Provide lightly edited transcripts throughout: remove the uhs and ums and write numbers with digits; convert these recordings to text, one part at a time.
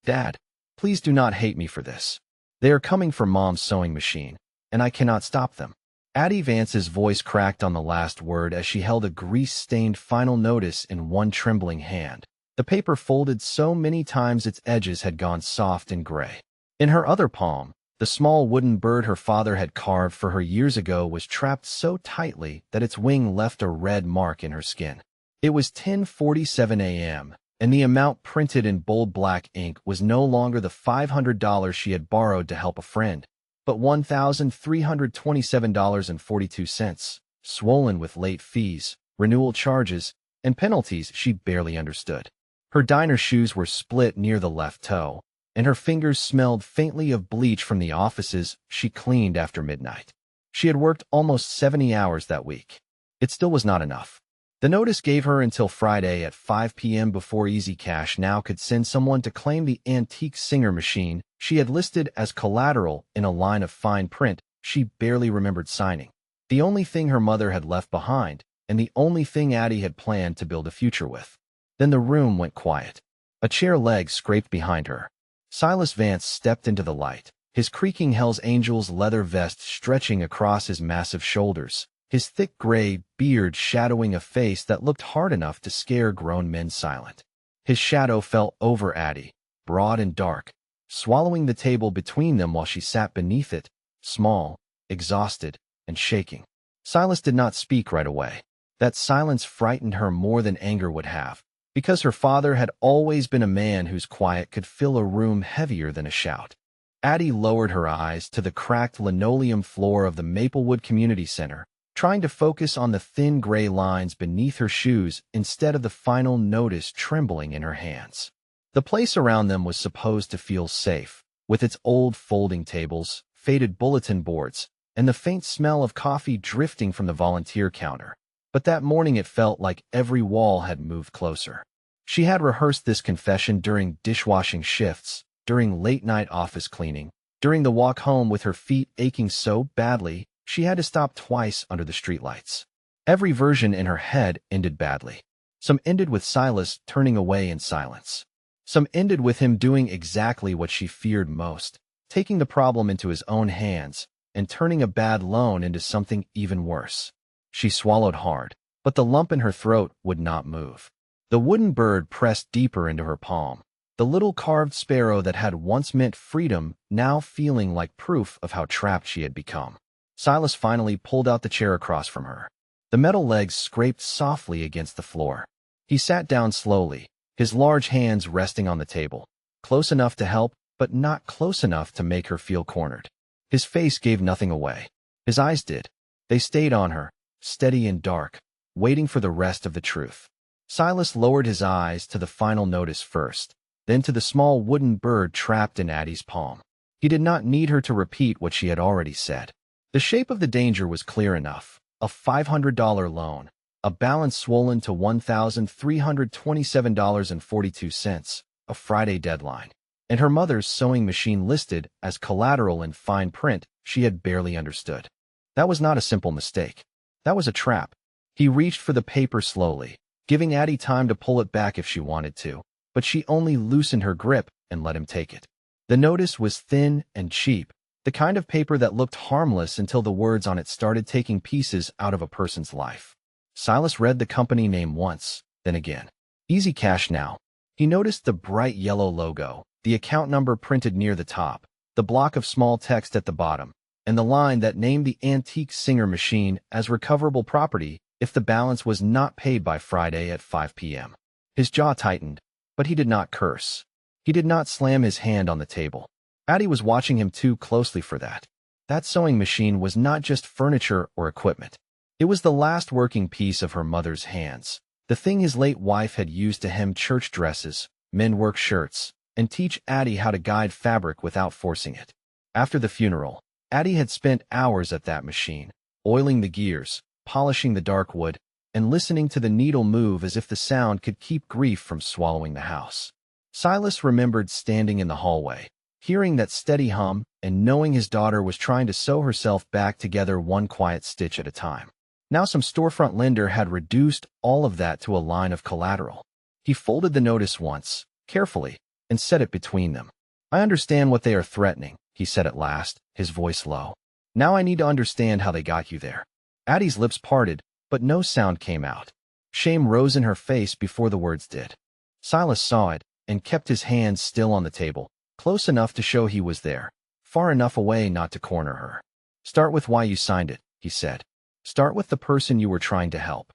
Dad, please do not hate me for this. They are coming for Mom's sewing machine, and I cannot stop them. Addie Vance's voice cracked on the last word as she held a grease-stained final notice in one trembling hand, the paper folded so many times its edges had gone soft and gray. In her other palm, the small wooden bird her father had carved for her years ago was trapped so tightly that its wing left a red mark in her skin. It was 10:47 a.m., and the amount printed in bold black ink was no longer the $500 she had borrowed to help a friend, but $1,327.42, swollen with late fees, renewal charges, and penalties she barely understood. Her diner shoes were split near the left toe, and her fingers smelled faintly of bleach from the offices she cleaned after midnight. She had worked almost 70 hours that week. It still was not enough. The notice gave her until Friday at 5 p.m. before Easy Cash now could send someone to claim the antique Singer machine she had listed as collateral in a line of fine print she barely remembered signing. The only thing her mother had left behind, and the only thing Addie had planned to build a future with. Then the room went quiet. A chair leg scraped behind her. Silas Vance stepped into the light, his creaking Hell's Angels leather vest stretching across his massive shoulders, his thick gray beard shadowing a face that looked hard enough to scare grown men silent. His shadow fell over Addie, broad and dark, swallowing the table between them while she sat beneath it, small, exhausted, and shaking. Silas did not speak right away. That silence frightened her more than anger would have, because her father had always been a man whose quiet could fill a room heavier than a shout. Addie lowered her eyes to the cracked linoleum floor of the Maplewood Community Center, trying to focus on the thin gray lines beneath her shoes instead of the final notice trembling in her hands. The place around them was supposed to feel safe, with its old folding tables, faded bulletin boards, and the faint smell of coffee drifting from the volunteer counter. But that morning it felt like every wall had moved closer. She had rehearsed this confession during dishwashing shifts, during late-night office cleaning, during the walk home with her feet aching so badly she had to stop twice under the streetlights. Every version in her head ended badly. Some ended with Silas turning away in silence. Some ended with him doing exactly what she feared most, taking the problem into his own hands and turning a bad loan into something even worse. She swallowed hard, but the lump in her throat would not move. The wooden bird pressed deeper into her palm, the little carved sparrow that had once meant freedom now feeling like proof of how trapped she had become. Silas finally pulled out the chair across from her. The metal legs scraped softly against the floor. He sat down slowly, his large hands resting on the table, close enough to help, but not close enough to make her feel cornered. His face gave nothing away. His eyes did. They stayed on her, steady and dark, waiting for the rest of the truth. Silas lowered his eyes to the final notice first, then to the small wooden bird trapped in Addie's palm. He did not need her to repeat what she had already said. The shape of the danger was clear enough. A $500 loan, a balance swollen to $1,327.42, a Friday deadline, and her mother's sewing machine listed as collateral in fine print she had barely understood. That was not a simple mistake. That was a trap. He reached for the paper slowly, giving Addie time to pull it back if she wanted to, but she only loosened her grip and let him take it. The notice was thin and cheap, the kind of paper that looked harmless until the words on it started taking pieces out of a person's life. Silas read the company name once, then again. Easy Cash Now. He noticed the bright yellow logo, the account number printed near the top, the block of small text at the bottom, and the line that named the antique Singer machine as recoverable property if the balance was not paid by Friday at 5 p.m. His jaw tightened, but he did not curse. He did not slam his hand on the table. Addie was watching him too closely for that. That sewing machine was not just furniture or equipment. It was the last working piece of her mother's hands, the thing his late wife had used to hem church dresses, mend work shirts, and teach Addie how to guide fabric without forcing it. After the funeral, Addie had spent hours at that machine, oiling the gears, polishing the dark wood, and listening to the needle move as if the sound could keep grief from swallowing the house. Silas remembered standing in the hallway, hearing that steady hum and knowing his daughter was trying to sew herself back together one quiet stitch at a time. Now some storefront lender had reduced all of that to a line of collateral. He folded the notice once, carefully, and set it between them. I understand what they are threatening, he said at last, his voice low. Now I need to understand how they got you there. Addie's lips parted, but no sound came out. Shame rose in her face before the words did. Silas saw it and kept his hands still on the table, close enough to show he was there, far enough away not to corner her. Start with why you signed it, he said. Start with the person you were trying to help.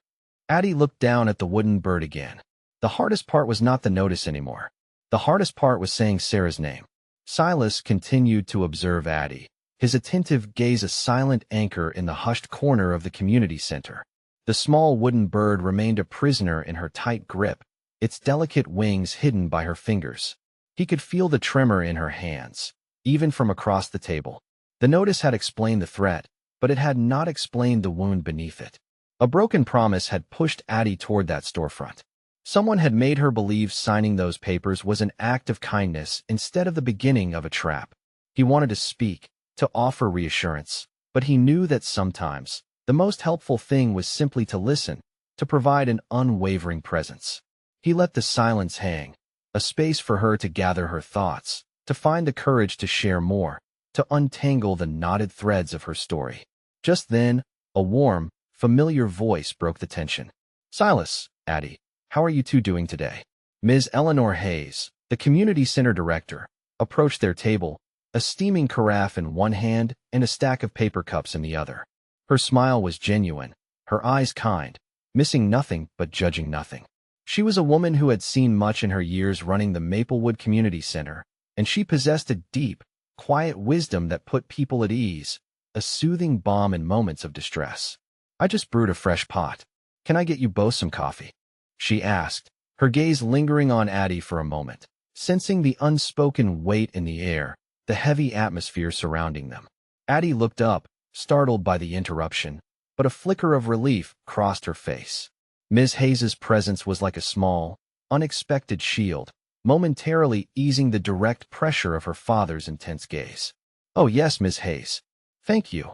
Addie looked down at the wooden bird again. The hardest part was not the notice anymore. The hardest part was saying Sarah's name. Silas continued to observe Addie, his attentive gaze a silent anchor in the hushed corner of the community center. The small wooden bird remained a prisoner in her tight grip, its delicate wings hidden by her fingers. He could feel the tremor in her hands, even from across the table. The notice had explained the threat, but it had not explained the wound beneath it. A broken promise had pushed Addie toward that storefront. Someone had made her believe signing those papers was an act of kindness instead of the beginning of a trap. He wanted to speak, to offer reassurance, but he knew that sometimes the most helpful thing was simply to listen, to provide an unwavering presence. He let the silence hang, a space for her to gather her thoughts, to find the courage to share more, to untangle the knotted threads of her story. Just then, a warm, familiar voice broke the tension. Silas, Addie, how are you two doing today? Ms. Eleanor Hayes, the community center director, approached their table, a steaming carafe in one hand and a stack of paper cups in the other. Her smile was genuine, her eyes kind, missing nothing but judging nothing. She was a woman who had seen much in her years running the Maplewood Community Center, and she possessed a deep, quiet wisdom that put people at ease, a soothing balm in moments of distress. I just brewed a fresh pot. Can I get you both some coffee? She asked, her gaze lingering on Addie for a moment, sensing the unspoken weight in the air, the heavy atmosphere surrounding them. Addie looked up, startled by the interruption, but a flicker of relief crossed her face. Ms. Hayes's presence was like a small, unexpected shield, momentarily easing the direct pressure of her father's intense gaze. Oh yes, Ms. Hayes. Thank you.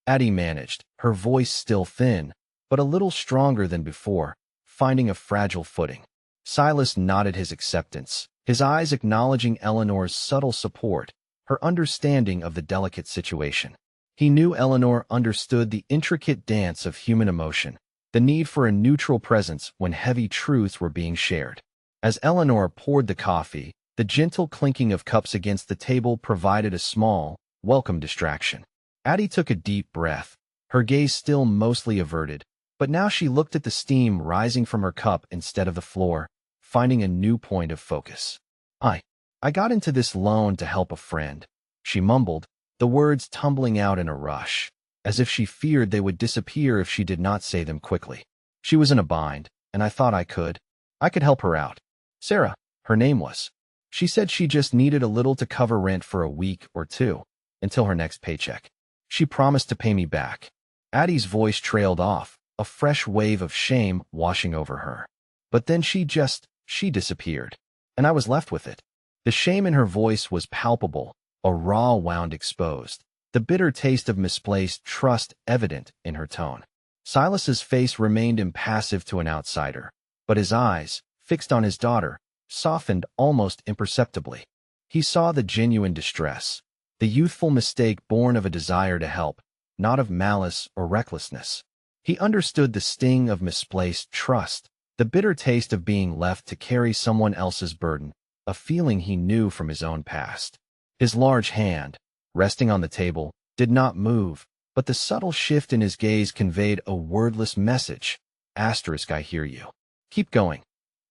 Addie managed, her voice still thin, but a little stronger than before, finding a fragile footing. Silas nodded his acceptance, his eyes acknowledging Eleanor's subtle support, her understanding of the delicate situation. He knew Eleanor understood the intricate dance of human emotion, the need for a neutral presence when heavy truths were being shared. As Eleanor poured the coffee, the gentle clinking of cups against the table provided a small, welcome distraction. Addie took a deep breath, her gaze still mostly averted, but now she looked at the steam rising from her cup instead of the floor, finding a new point of focus. I got into this loan to help a friend, she mumbled, the words tumbling out in a rush, as if she feared they would disappear if she did not say them quickly. She was in a bind, and I thought I could help her out. Sarah, her name was. She said she just needed a little to cover rent for a week or two, until her next paycheck. She promised to pay me back. Addie's voice trailed off, a fresh wave of shame washing over her. But then she disappeared, and I was left with it. The shame in her voice was palpable, a raw wound exposed, the bitter taste of misplaced trust evident in her tone. Silas's face remained impassive to an outsider, but his eyes, fixed on his daughter, softened almost imperceptibly. He saw the genuine distress, the youthful mistake born of a desire to help, not of malice or recklessness. He understood the sting of misplaced trust, the bitter taste of being left to carry someone else's burden, a feeling he knew from his own past. His large hand, resting on the table, did not move, but the subtle shift in his gaze conveyed a wordless message. Asterisk, I hear you. Keep going.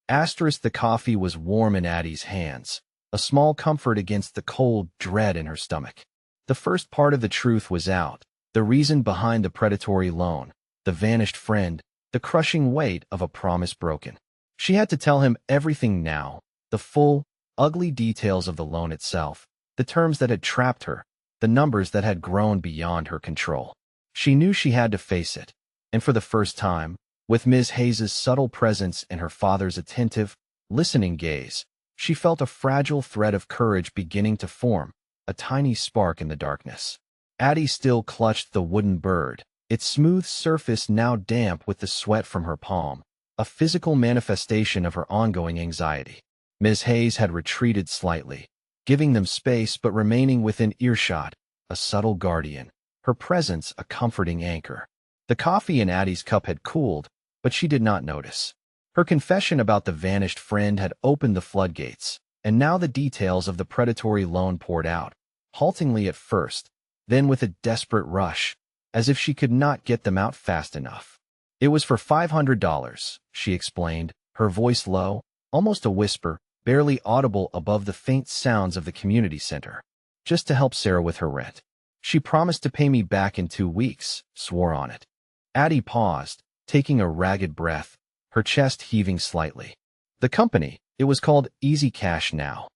Asterisk, the coffee was warm in Addie's hands, a small comfort against the cold dread in her stomach. The first part of the truth was out, the reason behind the predatory loan, the vanished friend, the crushing weight of a promise broken. She had to tell him everything now, the full, ugly details of the loan itself, the terms that had trapped her, the numbers that had grown beyond her control. She knew she had to face it, and for the first time, with Ms. Hayes's subtle presence and her father's attentive, listening gaze, she felt a fragile thread of courage beginning to form, a tiny spark in the darkness. Addie still clutched the wooden bird, its smooth surface now damp with the sweat from her palm, a physical manifestation of her ongoing anxiety. Ms. Hayes had retreated slightly, giving them space but remaining within earshot, a subtle guardian, her presence a comforting anchor. The coffee in Addie's cup had cooled, but she did not notice. Her confession about the vanished friend had opened the floodgates, and now the details of the predatory loan poured out, haltingly at first, then with a desperate rush, as if she could not get them out fast enough. It was for $500, she explained, her voice low, almost a whisper, barely audible above the faint sounds of the community center. Just to help Sarah with her rent. She promised to pay me back in 2 weeks, swore on it. Addie paused, taking a ragged breath, her chest heaving slightly. The company, it was called Easy Cash now.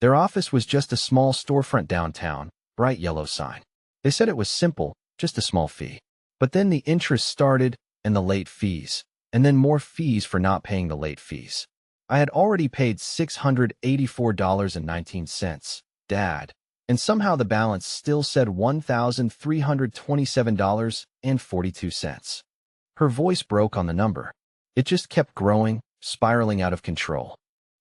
Their office was just a small storefront downtown, bright yellow sign. They said it was simple, just a small fee. But then the interest started, and the late fees, and then more fees for not paying the late fees. I had already paid $684.19, Dad, and somehow the balance still said $1,327.42. Her voice broke on the number. It just kept growing, spiraling out of control.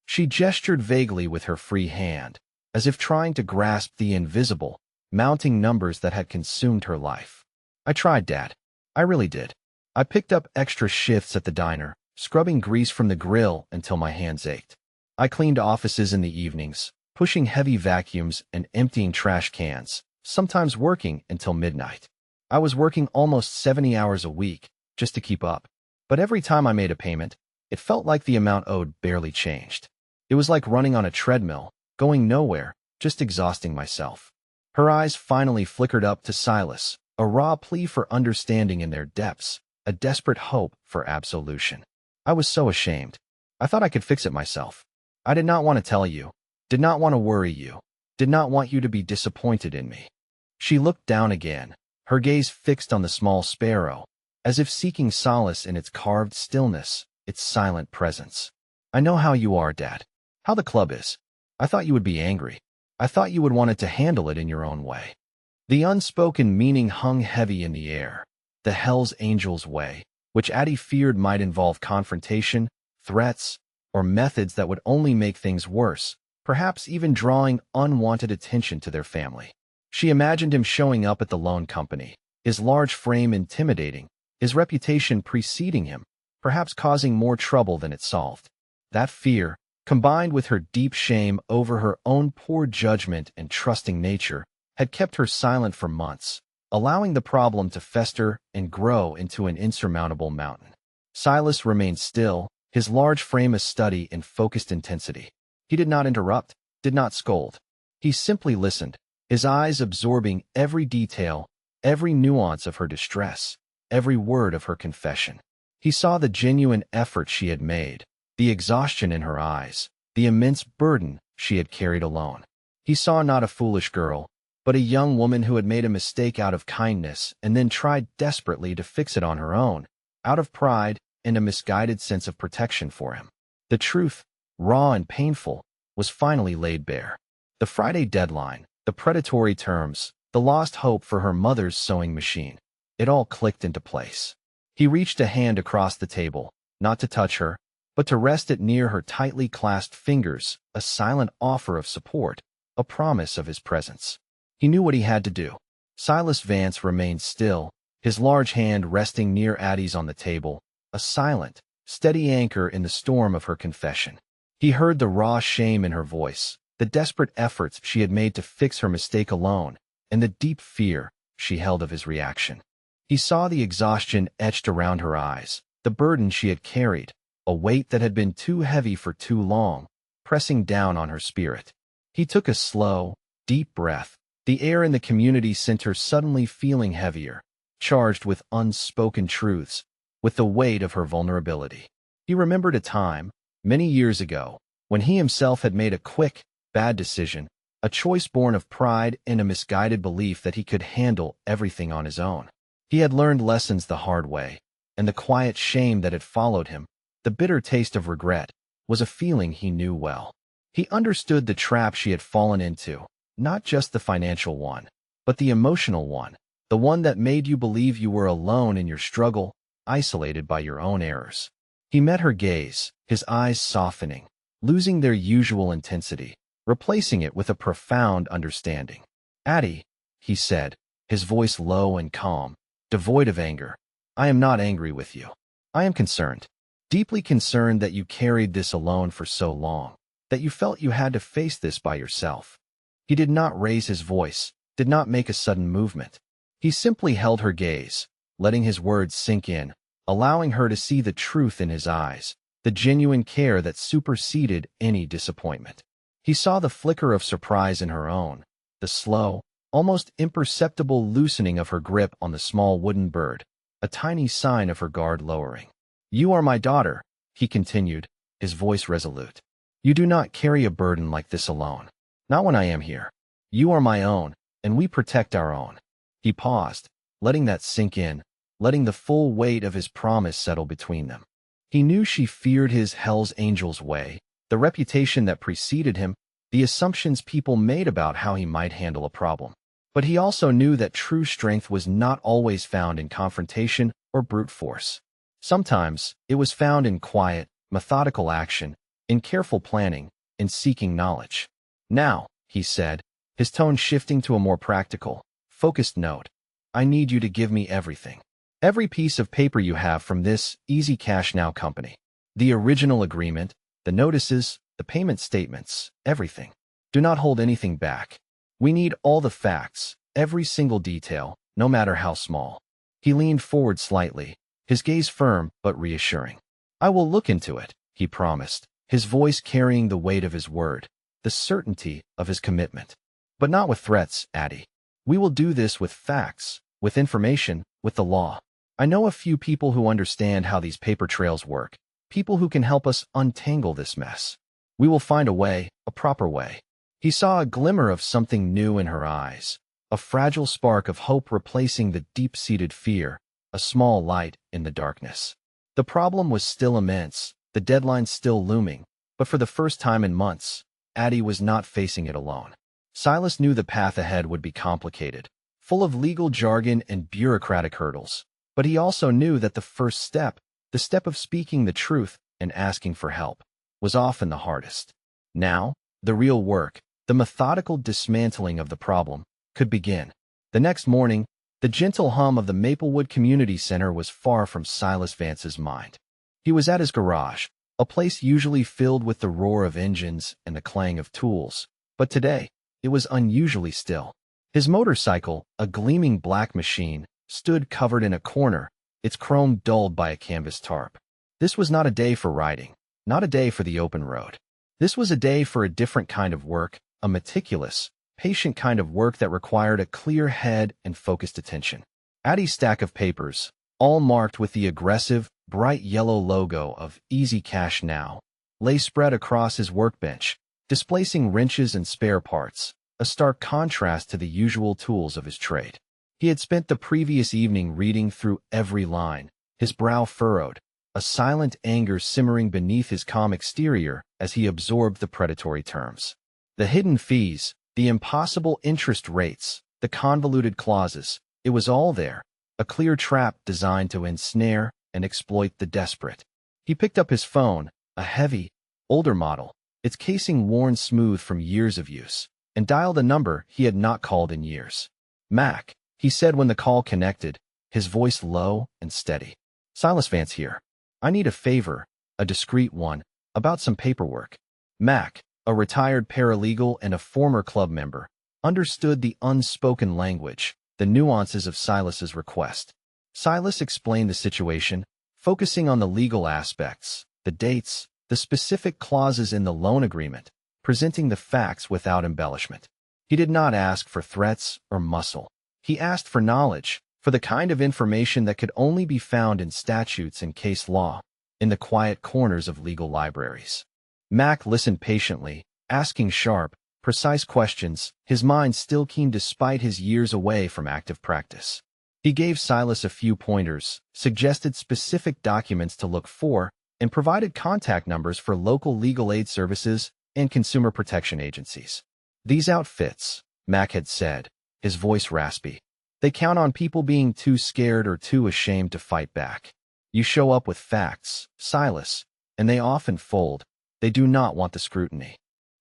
She gestured vaguely with her free hand, as if trying to grasp the invisible, mounting numbers that had consumed her life. I tried, Dad. I really did. I picked up extra shifts at the diner, scrubbing grease from the grill until my hands ached. I cleaned offices in the evenings, pushing heavy vacuums and emptying trash cans, sometimes working until midnight. I was working almost 70 hours a week, just to keep up. But every time I made a payment, it felt like the amount owed barely changed. It was like running on a treadmill, going nowhere, just exhausting myself. Her eyes finally flickered up to Silas, a raw plea for understanding in their depths, a desperate hope for absolution. I was so ashamed. I thought I could fix it myself. I did not want to tell you, did not want to worry you, did not want you to be disappointed in me. She looked down again, her gaze fixed on the small sparrow, as if seeking solace in its carved stillness, its silent presence. I know how you are, Dad. How the club is. I thought you would be angry. I thought you would want to handle it in your own way. The unspoken meaning hung heavy in the air. The Hell's Angels way, which Addie feared might involve confrontation, threats, or methods that would only make things worse, perhaps even drawing unwanted attention to their family. She imagined him showing up at the loan company, his large frame intimidating, his reputation preceding him, perhaps causing more trouble than it solved. That fear, combined with her deep shame over her own poor judgment and trusting nature, had kept her silent for months, allowing the problem to fester and grow into an insurmountable mountain. Silas remained still, his large frame a study in focused intensity. He did not interrupt, did not scold. He simply listened, his eyes absorbing every detail, every nuance of her distress, every word of her confession. He saw the genuine effort she had made, the exhaustion in her eyes, the immense burden she had carried alone. He saw not a foolish girl, but a young woman who had made a mistake out of kindness and then tried desperately to fix it on her own, out of pride and a misguided sense of protection for him. The truth, raw and painful, was finally laid bare. The Friday deadline, the predatory terms, the lost hope for her mother's sewing machine. It all clicked into place. He reached a hand across the table, not to touch her, but to rest it near her tightly clasped fingers, a silent offer of support, a promise of his presence. He knew what he had to do. Silas Vance remained still, his large hand resting near Addie's on the table, a silent, steady anchor in the storm of her confession. He heard the raw shame in her voice, the desperate efforts she had made to fix her mistake alone, and the deep fear she held of his reaction. He saw the exhaustion etched around her eyes, the burden she had carried, a weight that had been too heavy for too long, pressing down on her spirit. He took a slow, deep breath, the air in the community center suddenly feeling heavier, charged with unspoken truths, with the weight of her vulnerability. He remembered a time, many years ago, when he himself had made a quick, bad decision, a choice born of pride and a misguided belief that he could handle everything on his own. He had learned lessons the hard way, and the quiet shame that had followed him, the bitter taste of regret, was a feeling he knew well. He understood the trap she had fallen into, not just the financial one, but the emotional one, the one that made you believe you were alone in your struggle, isolated by your own errors. He met her gaze, his eyes softening, losing their usual intensity, replacing it with a profound understanding. "Addie," he said, his voice low and calm, devoid of anger, "I am not angry with you. I am concerned. Deeply concerned that you carried this alone for so long, that you felt you had to face this by yourself." He did not raise his voice, did not make a sudden movement. He simply held her gaze, letting his words sink in, allowing her to see the truth in his eyes, the genuine care that superseded any disappointment. He saw the flicker of surprise in her own, the slow, almost imperceptible loosening of her grip on the small wooden bird, a tiny sign of her guard lowering. "You are my daughter," he continued, his voice resolute. "You do not carry a burden like this alone. Not when I am here. You are my own, and we protect our own." He paused, letting that sink in, letting the full weight of his promise settle between them. He knew she feared his Hell's Angels way, the reputation that preceded him, the assumptions people made about how he might handle a problem. But he also knew that true strength was not always found in confrontation or brute force. Sometimes, it was found in quiet, methodical action, in careful planning, in seeking knowledge. "Now," he said, his tone shifting to a more practical, focused note, "I need you to give me everything. Every piece of paper you have from this Easy Cash Now company. The original agreement, the notices, the payment statements, everything. Do not hold anything back. We need all the facts, every single detail, no matter how small." He leaned forward slightly, his gaze firm but reassuring. "I will look into it," he promised, his voice carrying the weight of his word, the certainty of his commitment. "But not with threats, Addie. We will do this with facts, with information, with the law. I know a few people who understand how these paper trails work, people who can help us untangle this mess. We will find a way, a proper way." He saw a glimmer of something new in her eyes, a fragile spark of hope replacing the deep-seated fear, a small light in the darkness. The problem was still immense, the deadline still looming, but for the first time in months, Addie was not facing it alone. Silas knew the path ahead would be complicated, full of legal jargon and bureaucratic hurdles, but he also knew that the first step, the step of speaking the truth and asking for help, was often the hardest. Now, the real work, the methodical dismantling of the problem, could begin. The next morning, the gentle hum of the Maplewood Community Center was far from Silas Vance's mind. He was at his garage, a place usually filled with the roar of engines and the clang of tools, but today, it was unusually still. His motorcycle, a gleaming black machine, stood covered in a corner, its chrome dulled by a canvas tarp. This was not a day for riding, not a day for the open road. This was a day for a different kind of work, a meticulous, patient kind of work that required a clear head and focused attention. Addie's stack of papers, all marked with the aggressive, bright yellow logo of Easy Cash Now, lay spread across his workbench, displacing wrenches and spare parts, a stark contrast to the usual tools of his trade. He had spent the previous evening reading through every line, his brow furrowed, a silent anger simmering beneath his calm exterior as he absorbed the predatory terms. The hidden fees, the impossible interest rates, the convoluted clauses, it was all there, a clear trap designed to ensnare and exploit the desperate. He picked up his phone, a heavy, older model, its casing worn smooth from years of use, and dialed a number he had not called in years. "Mac," he said when the call connected, his voice low and steady. "Silas Vance here. I need a favor, a discreet one, about some paperwork." Mac, a retired paralegal and a former club member, understood the unspoken language, the nuances of Silas's request. Silas explained the situation, focusing on the legal aspects, the dates, the specific clauses in the loan agreement, presenting the facts without embellishment. He did not ask for threats or muscle. He asked for knowledge, for the kind of information that could only be found in statutes and case law, in the quiet corners of legal libraries. Mac listened patiently, asking sharp, precise questions, his mind still keen despite his years away from active practice. He gave Silas a few pointers, suggested specific documents to look for, and provided contact numbers for local legal aid services and consumer protection agencies. "These outfits," Mac had said, his voice raspy, "they count on people being too scared or too ashamed to fight back. You show up with facts, Silas, and they often fold. They do not want the scrutiny.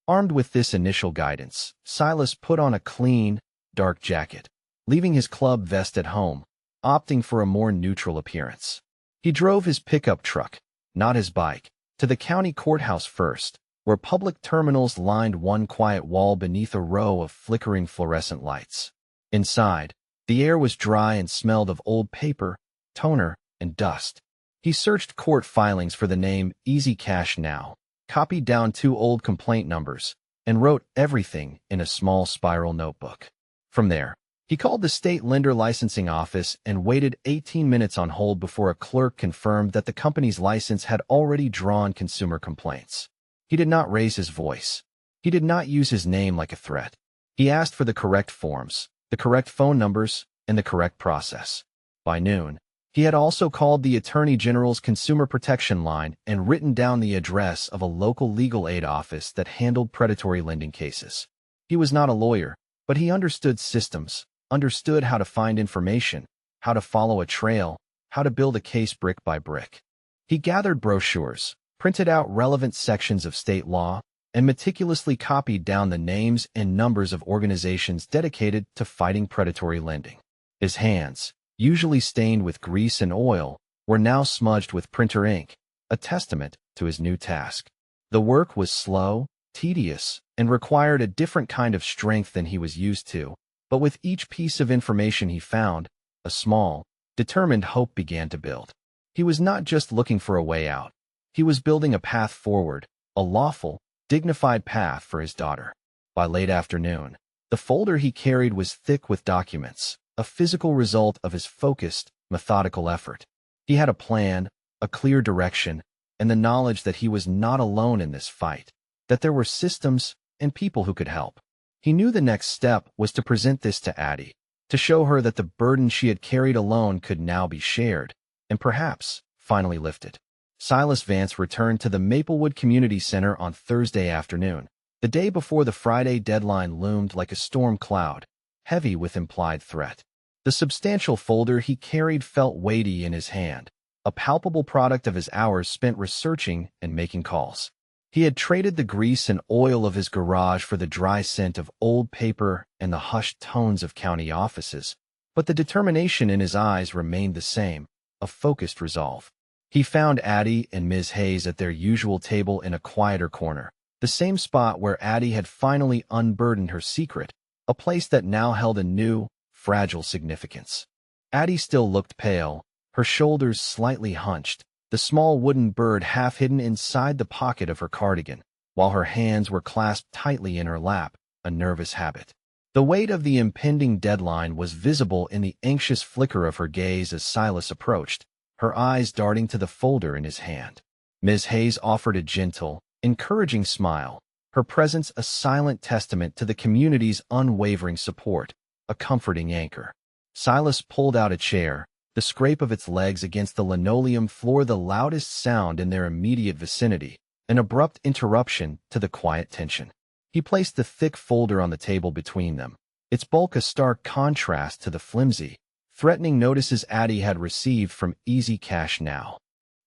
Armed with this initial guidance, Silas put on a clean, dark jacket, leaving his club vest at home, opting for a more neutral appearance. He drove his pickup truck, not his bike, to the county courthouse first, where public terminals lined one quiet wall beneath a row of flickering fluorescent lights. Inside, the air was dry and smelled of old paper, toner, and dust. He searched court filings for the name Easy Cash Now, copied down 2 old complaint numbers, and wrote everything in a small spiral notebook. From there, he called the state lender licensing office and waited 18 minutes on hold before a clerk confirmed that the company's license had already drawn consumer complaints. He did not raise his voice. He did not use his name like a threat. He asked for the correct forms, the correct phone numbers, and the correct process. By noon, he had also called the Attorney General's Consumer Protection Line and written down the address of a local legal aid office that handled predatory lending cases. He was not a lawyer, but he understood systems, understood how to find information, how to follow a trail, how to build a case brick by brick. He gathered brochures, printed out relevant sections of state law, and meticulously copied down the names and numbers of organizations dedicated to fighting predatory lending. His hands, usually stained with grease and oil, were now smudged with printer ink, a testament to his new task. The work was slow, tedious, and required a different kind of strength than he was used to, but with each piece of information he found, a small, determined hope began to build. He was not just looking for a way out. He was building a path forward, a lawful, dignified path for his daughter. By late afternoon, the folder he carried was thick with documents, a physical result of his focused, methodical effort. He had a plan, a clear direction, and the knowledge that he was not alone in this fight, that there were systems and people who could help. He knew the next step was to present this to Addie, to show her that the burden she had carried alone could now be shared, and perhaps finally lifted. Silas Vance returned to the Maplewood Community Center on Thursday afternoon, the day before the Friday deadline loomed like a storm cloud, heavy with implied threat. The substantial folder he carried felt weighty in his hand, a palpable product of his hours spent researching and making calls. He had traded the grease and oil of his garage for the dry scent of old paper and the hushed tones of county offices, but the determination in his eyes remained the same, a focused resolve. He found Addie and Ms. Hayes at their usual table in a quieter corner, the same spot where Addie had finally unburdened her secret, a place that now held a new, fragile significance. Addie still looked pale, her shoulders slightly hunched, the small wooden bird half hidden inside the pocket of her cardigan, while her hands were clasped tightly in her lap, a nervous habit. The weight of the impending deadline was visible in the anxious flicker of her gaze as Silas approached, her eyes darting to the folder in his hand. Ms. Hayes offered a gentle, encouraging smile, her presence a silent testament to the community's unwavering support, a comforting anchor. Silas pulled out a chair, the scrape of its legs against the linoleum floor the loudest sound in their immediate vicinity, an abrupt interruption to the quiet tension. He placed the thick folder on the table between them, its bulk a stark contrast to the flimsy, threatening notices Addie had received from Easy Cash Now.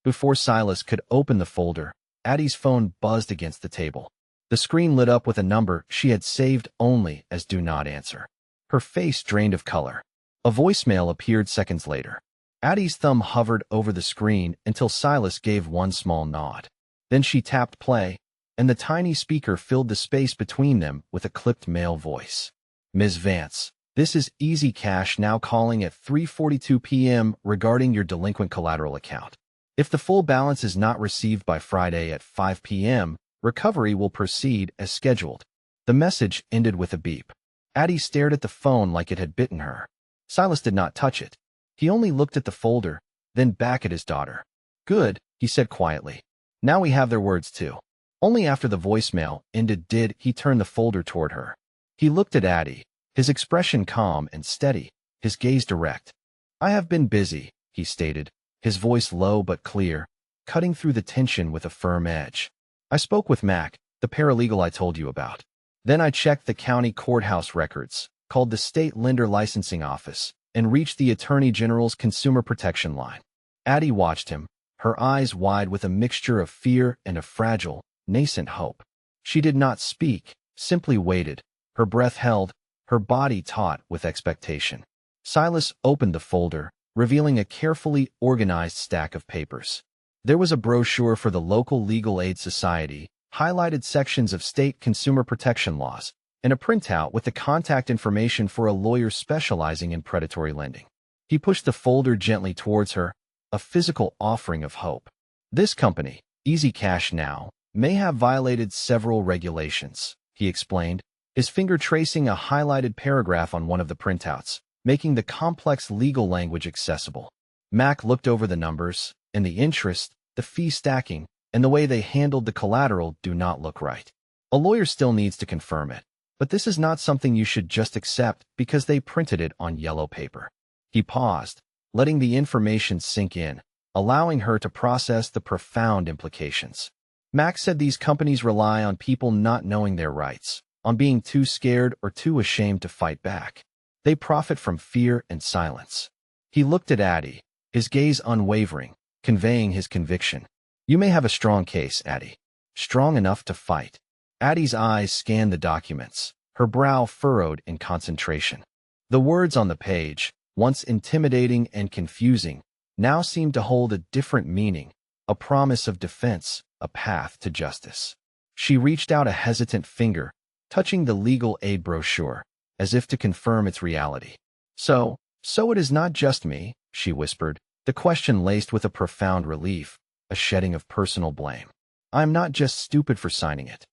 Before Silas could open the folder, Addie's phone buzzed against the table. The screen lit up with a number she had saved only as Do Not Answer. Her face drained of color. A voicemail appeared seconds later. Addie's thumb hovered over the screen until Silas gave one small nod. Then she tapped play, and the tiny speaker filled the space between them with a clipped male voice. Ms. Vance, this is Easy Cash Now calling at 3:42 p.m. regarding your delinquent collateral account. If the full balance is not received by Friday at 5 p.m., recovery will proceed as scheduled. The message ended with a beep. Addie stared at the phone like it had bitten her. Silas did not touch it. He only looked at the folder, then back at his daughter. Good, he said quietly. Now we have their words too. Only after the voicemail ended did he turn the folder toward her. He looked at Addie, his expression calm and steady, his gaze direct. I have been busy, he stated, his voice low but clear, cutting through the tension with a firm edge. I spoke with Mac, the paralegal I told you about. Then I checked the county courthouse records, called the state lender licensing office, and reached the Attorney General's Consumer Protection Line. Addie watched him, her eyes wide with a mixture of fear and a fragile, nascent hope. She did not speak, simply waited, her breath held, her body taut with expectation. Silas opened the folder, revealing a carefully organized stack of papers. There was a brochure for the local legal aid society, highlighted sections of state consumer protection laws, and a printout with the contact information for a lawyer specializing in predatory lending. He pushed the folder gently towards her, a physical offering of hope. This company, Easy Cash Now, may have violated several regulations, he explained, his finger tracing a highlighted paragraph on one of the printouts, making the complex legal language accessible. Mac looked over the numbers, and the interest, the fee stacking, and the way they handled the collateral do not look right. A lawyer still needs to confirm it, but this is not something you should just accept because they printed it on yellow paper. He paused, letting the information sink in, allowing her to process the profound implications. Max said these companies rely on people not knowing their rights, on being too scared or too ashamed to fight back. They profit from fear and silence. He looked at Addie, his gaze unwavering, conveying his conviction. You may have a strong case, Addie. Strong enough to fight. Addie's eyes scanned the documents, her brow furrowed in concentration. The words on the page, once intimidating and confusing, now seemed to hold a different meaning, a promise of defense, a path to justice. She reached out a hesitant finger, touching the legal aid brochure, as if to confirm its reality. So it is not just me, she whispered, the question laced with a profound relief, a shedding of personal blame. I am not just stupid for signing it.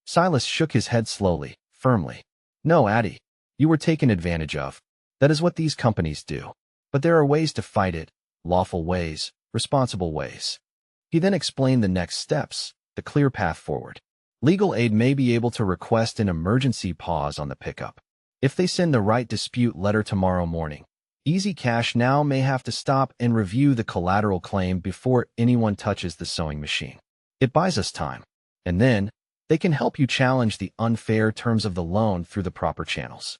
Silas shook his head slowly, firmly. No, Addie, you were taken advantage of. That is what these companies do. But there are ways to fight it, lawful ways, responsible ways. He then explained the next steps, the clear path forward. Legal aid may be able to request an emergency pause on the pickup. If they send the right dispute letter tomorrow morning, Easy Cash Now may have to stop and review the collateral claim before anyone touches the sewing machine. It buys us time. And then, they can help you challenge the unfair terms of the loan through the proper channels.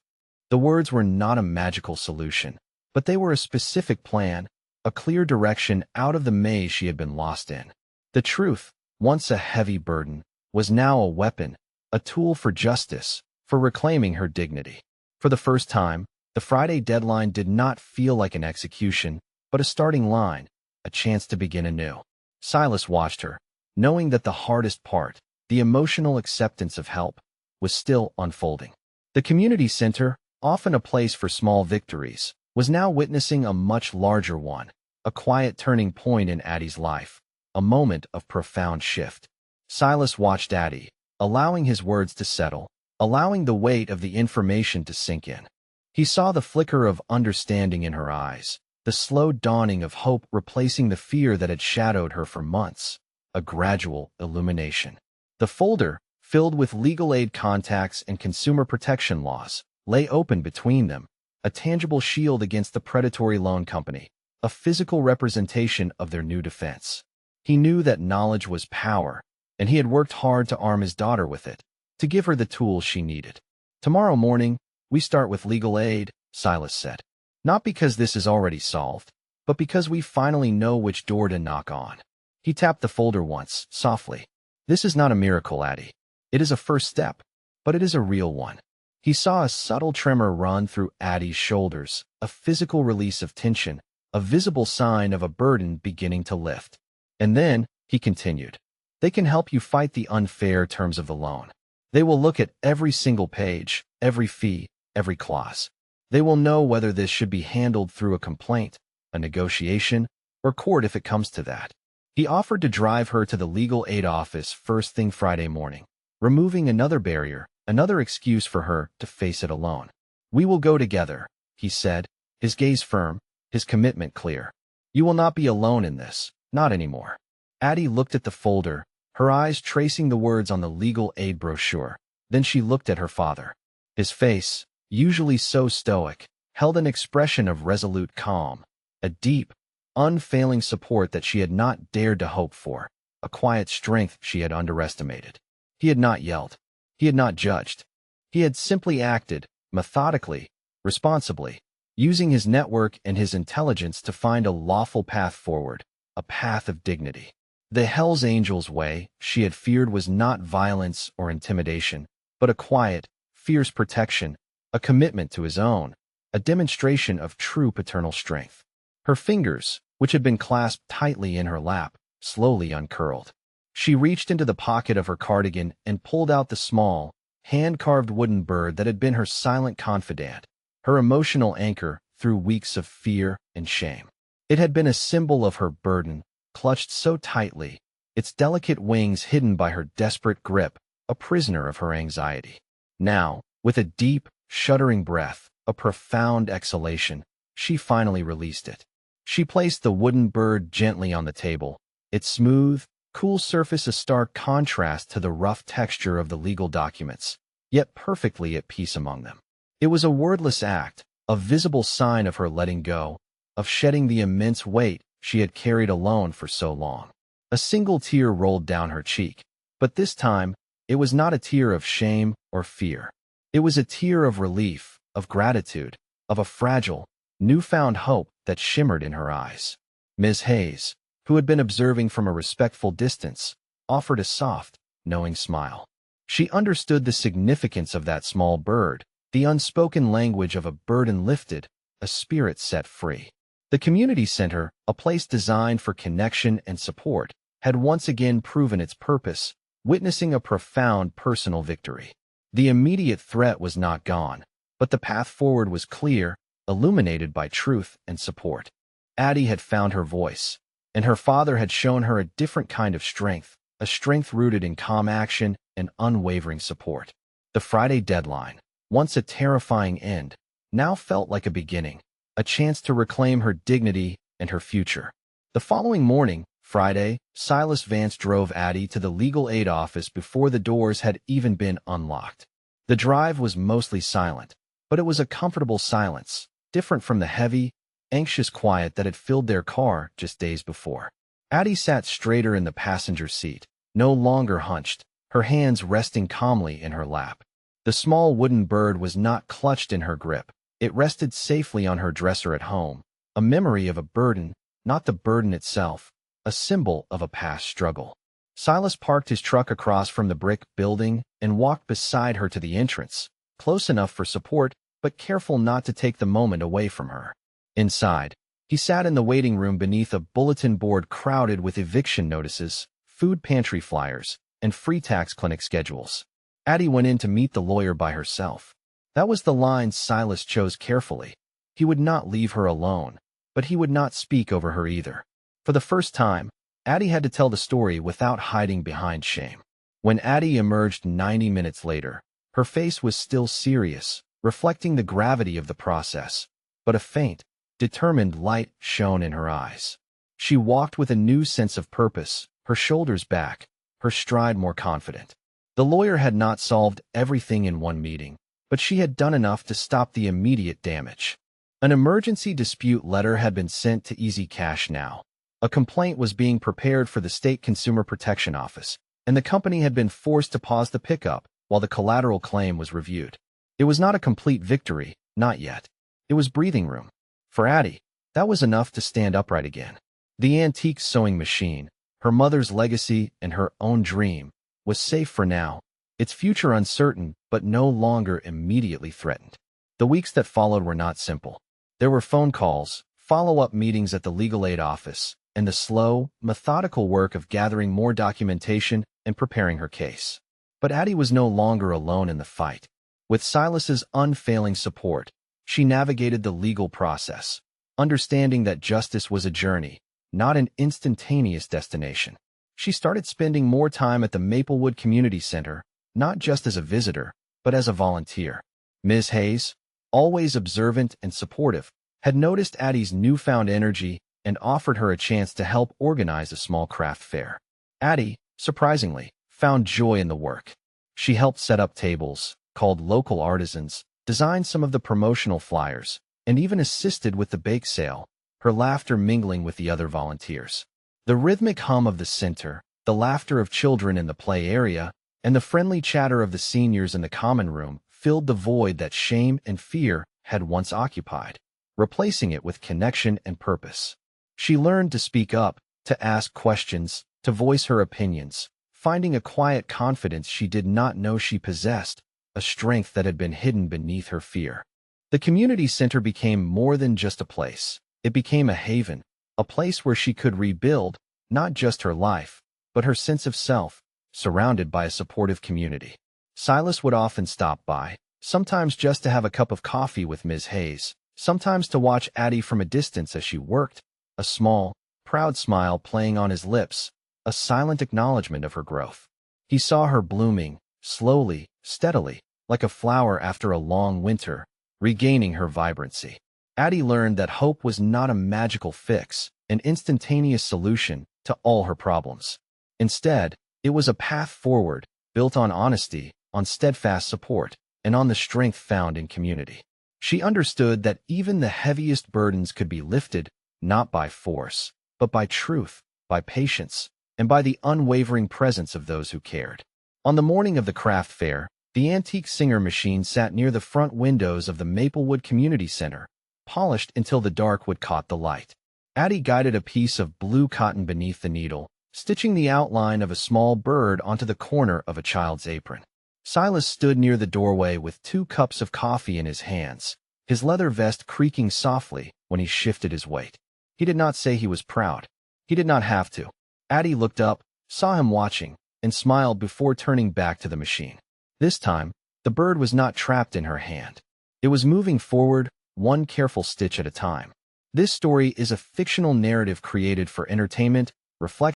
The words were not a magical solution, but they were a specific plan, a clear direction out of the maze she had been lost in. The truth, once a heavy burden, was now a weapon, a tool for justice, for reclaiming her dignity. For the first time, the Friday deadline did not feel like an execution, but a starting line, a chance to begin anew. Silas watched her, knowing that the hardest part, the emotional acceptance of help, was still unfolding. The community center, often a place for small victories, was now witnessing a much larger one, a quiet turning point in Addie's life, a moment of profound shift. Silas watched Addie, allowing his words to settle, allowing the weight of the information to sink in. He saw the flicker of understanding in her eyes, the slow dawning of hope replacing the fear that had shadowed her for months, a gradual illumination. The folder, filled with legal aid contacts and consumer protection laws, lay open between them, a tangible shield against the predatory loan company, a physical representation of their new defense. He knew that knowledge was power, and he had worked hard to arm his daughter with it, to give her the tools she needed. Tomorrow morning, we start with legal aid, Silas said. Not because this is already solved, but because we finally know which door to knock on. He tapped the folder once, softly. This is not a miracle, Addie. It is a first step, but it is a real one. He saw a subtle tremor run through Addie's shoulders, a physical release of tension, a visible sign of a burden beginning to lift. And then, he continued, they can help you fight the unfair terms of the loan. They will look at every single page, every fee, every clause. They will know whether this should be handled through a complaint, a negotiation, or court if it comes to that. He offered to drive her to the legal aid office first thing Friday morning, removing another barrier, another excuse for her to face it alone. We will go together, he said, his gaze firm, his commitment clear. You will not be alone in this, not anymore. Addie looked at the folder, her eyes tracing the words on the legal aid brochure. Then she looked at her father. His face, usually so stoic, held an expression of resolute calm, a deep, unfailing support that she had not dared to hope for, a quiet strength she had underestimated. He had not yelled. He had not judged. He had simply acted, methodically, responsibly, using his network and his intelligence to find a lawful path forward, a path of dignity. The Hells Angels way she had feared was not violence or intimidation, but a quiet, fierce protection, a commitment to his own, a demonstration of true paternal strength. Her fingers, which had been clasped tightly in her lap, slowly uncurled. She reached into the pocket of her cardigan and pulled out the small, hand-carved wooden bird that had been her silent confidant, her emotional anchor through weeks of fear and shame. It had been a symbol of her burden, clutched so tightly, its delicate wings hidden by her desperate grip, a prisoner of her anxiety. Now, with a deep, shuddering breath, a profound exhalation, she finally released it. She placed the wooden bird gently on the table, its smooth, cool surface a stark contrast to the rough texture of the legal documents, yet perfectly at peace among them. It was a wordless act, a visible sign of her letting go, of shedding the immense weight she had carried alone for so long. A single tear rolled down her cheek, but this time, it was not a tear of shame or fear. It was a tear of relief, of gratitude, of a fragile, newfound hope that shimmered in her eyes. Ms. Hayes, who had been observing from a respectful distance, offered a soft, knowing smile. She understood the significance of that small bird, the unspoken language of a burden lifted, a spirit set free. The community center, a place designed for connection and support, had once again proven its purpose, witnessing a profound personal victory. The immediate threat was not gone, but the path forward was clear, illuminated by truth and support. Addie had found her voice, and her father had shown her a different kind of strength, a strength rooted in calm action and unwavering support. The Friday deadline, once a terrifying end, now felt like a beginning, a chance to reclaim her dignity and her future. The following morning, Friday, Silas Vance drove Addie to the legal aid office before the doors had even been unlocked. The drive was mostly silent, but it was a comfortable silence, different from the heavy, anxious quiet that had filled their car just days before. Addie sat straighter in the passenger seat, no longer hunched, her hands resting calmly in her lap. The small wooden bird was not clutched in her grip. It rested safely on her dresser at home, a memory of a burden, not the burden itself, a symbol of a past struggle. Silas parked his truck across from the brick building and walked beside her to the entrance, close enough for support, but careful not to take the moment away from her. Inside, he sat in the waiting room beneath a bulletin board crowded with eviction notices, food pantry flyers, and free tax clinic schedules. Addie went in to meet the lawyer by herself. That was the line Silas chose carefully. He would not leave her alone, but he would not speak over her either. For the first time, Addie had to tell the story without hiding behind shame. When Addie emerged 90 minutes later, her face was still serious, reflecting the gravity of the process, but a faint, determined light shone in her eyes. She walked with a new sense of purpose, her shoulders back, her stride more confident. The lawyer had not solved everything in one meeting, but she had done enough to stop the immediate damage. An emergency dispute letter had been sent to Easy Cash now. A complaint was being prepared for the State Consumer Protection Office, and the company had been forced to pause the pickup while the collateral claim was reviewed. It was not a complete victory, not yet. It was breathing room. For Addie, that was enough to stand upright again. The antique sewing machine, her mother's legacy and her own dream, was safe for now, its future uncertain but no longer immediately threatened. The weeks that followed were not simple. There were phone calls, follow-up meetings at the legal aid office, and the slow, methodical work of gathering more documentation and preparing her case. But Addie was no longer alone in the fight. With Silas's unfailing support, she navigated the legal process, understanding that justice was a journey, not an instantaneous destination. She started spending more time at the Maplewood Community Center, not just as a visitor, but as a volunteer. Ms. Hayes, always observant and supportive, had noticed Addie's newfound energy and offered her a chance to help organize a small craft fair. Addie, surprisingly, found joy in the work. She helped set up tables, called local artisans, designed some of the promotional flyers, and even assisted with the bake sale, her laughter mingling with the other volunteers. The rhythmic hum of the center, the laughter of children in the play area, and the friendly chatter of the seniors in the common room filled the void that shame and fear had once occupied, replacing it with connection and purpose. She learned to speak up, to ask questions, to voice her opinions, finding a quiet confidence she did not know she possessed, a strength that had been hidden beneath her fear. The community center became more than just a place. It became a haven, a place where she could rebuild, not just her life, but her sense of self, surrounded by a supportive community. Silas would often stop by, sometimes just to have a cup of coffee with Ms. Hayes, sometimes to watch Addie from a distance as she worked, a small, proud smile playing on his lips, a silent acknowledgement of her growth. He saw her blooming, slowly, steadily, like a flower after a long winter, regaining her vibrancy. Addie learned that hope was not a magical fix, an instantaneous solution to all her problems. Instead, it was a path forward, built on honesty, on steadfast support, and on the strength found in community. She understood that even the heaviest burdens could be lifted, not by force, but by truth, by patience, and by the unwavering presence of those who cared. On the morning of the craft fair, the antique Singer machine sat near the front windows of the Maplewood Community Center, polished until the dark wood caught the light. Addie guided a piece of blue cotton beneath the needle, stitching the outline of a small bird onto the corner of a child's apron. Silas stood near the doorway with 2 cups of coffee in his hands, his leather vest creaking softly when he shifted his weight. He did not say he was proud. He did not have to. Addie looked up, saw him watching, and smiled before turning back to the machine. This time, the bird was not trapped in her hand. It was moving forward, one careful stitch at a time. This story is a fictional narrative created for entertainment, reflection,